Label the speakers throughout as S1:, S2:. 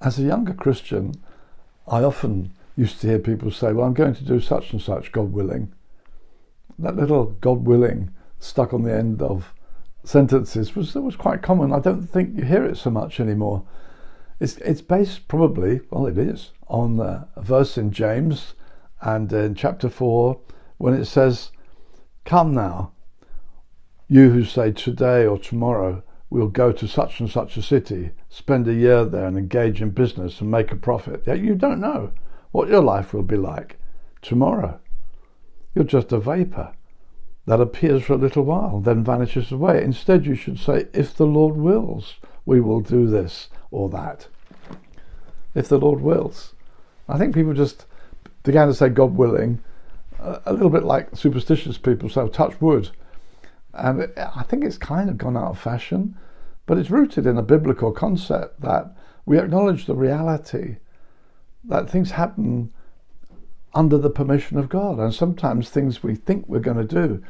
S1: As a younger Christian, I often used to hear people say, well, I'm going to do such and such, God willing. That little God willing stuck on the end of sentences was quite common. I don't think you hear it so much anymore. It's based probably, well, it is, on a verse in James and in chapter 4 when it says, come now, you who say today or tomorrow we'll go to such and such a city, spend a year there and engage in business and make a profit. Yet you don't know what your life will be like tomorrow. You're just a vapor that appears for a little while, then vanishes away. Instead, you should say, if the Lord wills, we will do this or that. If the Lord wills. I think people just began to say God willing, a little bit like superstitious people say, touch wood. And I think it's kind of gone out of fashion, but it's rooted in a biblical concept that we acknowledge the reality that things happen under the permission of God, and sometimes things we think we're going to do.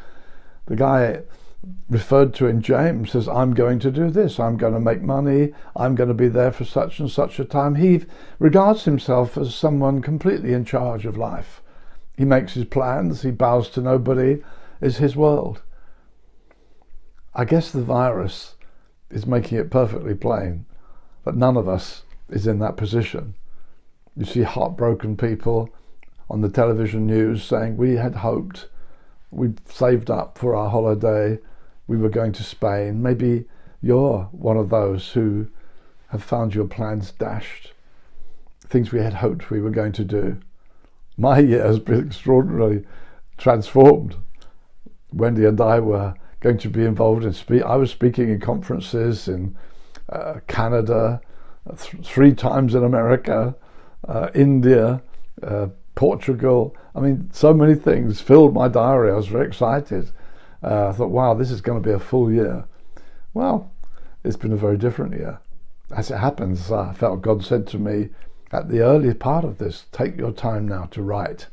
S1: The guy referred to in James says, I'm going to do this, I'm going to make money, I'm going to be there for such and such a time. He regards himself as someone completely in charge of life. He makes his plans, he bows to nobody, it's his world. I guess the virus is making it perfectly plain that none of us is in that position. You see heartbroken people on the television news saying, we had hoped, we'd saved up for our holiday, we were going to Spain. Maybe you're one of those who have found your plans dashed, things we had hoped we were going to do. My year has been extraordinarily transformed. Wendy and I were going to be involved in I was speaking in conferences in Canada, 3 times in America, India, Portugal. I mean, so many things filled my diary. I was very excited. I thought, wow, this is going to be a full year. Well, it's been a very different year. As it happens, I felt God said to me at the early part of this, take your time now to write.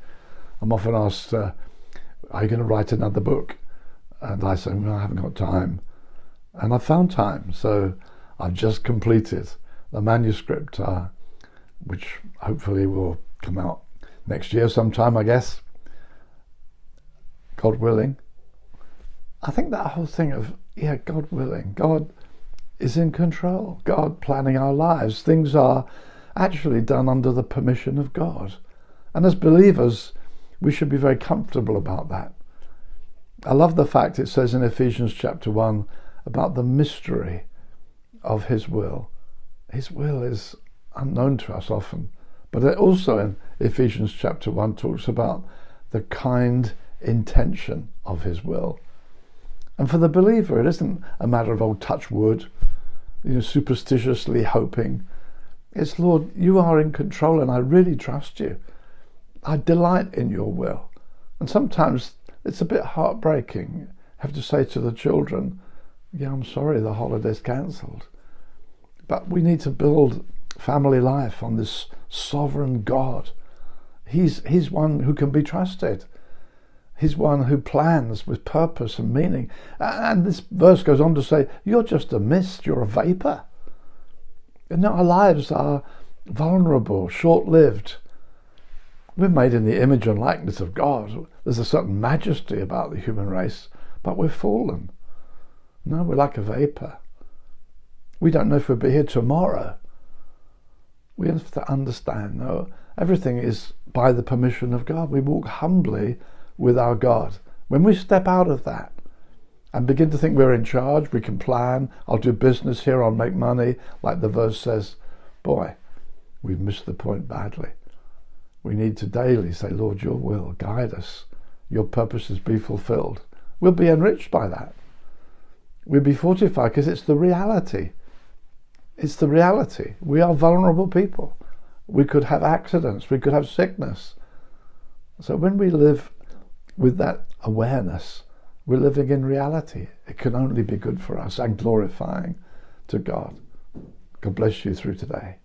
S1: I'm often asked, are you going to write another book? And I say, no, I haven't got time. And I found time. So I've just completed the manuscript, which hopefully will come out next year sometime, I guess. God willing. I think that whole thing of, God willing. God is in control. God planning our lives. Things are actually done under the permission of God. And as believers, we should be very comfortable about that. I love the fact it says in Ephesians chapter 1 about the mystery of his will. His will is unknown to us often. But it also in Ephesians chapter 1 talks about the kind intention of his will. And for the believer, it isn't a matter of, touch wood, superstitiously hoping. It's, Lord, you are in control and I really trust you. I delight in your will. And sometimes it's a bit heartbreaking. Have to say to the children, I'm sorry the holiday's cancelled. But we need to build family life on this sovereign God. He's one who can be trusted. He's one who plans with purpose and meaning. And this verse goes on to say, you're just a mist, you're a vapor. And our lives are vulnerable, short-lived. We're made in the image and likeness of God. There's a certain majesty about the human race, but we're fallen. No, we're like a vapor. We don't know if we'll be here tomorrow. We have to understand, no, everything is by the permission of God. We walk humbly with our God. When we step out of that and begin to think we're in charge, we can plan, I'll do business here, I'll make money, like the verse says, boy, we've missed the point badly. We need to daily say, Lord, your will, guide us. Your purposes be fulfilled. We'll be enriched by that. We'll be fortified because it's the reality. It's the reality. We are vulnerable people. We could have accidents. We could have sickness. So when we live with that awareness, we're living in reality. It can only be good for us and glorifying to God. God bless you through today.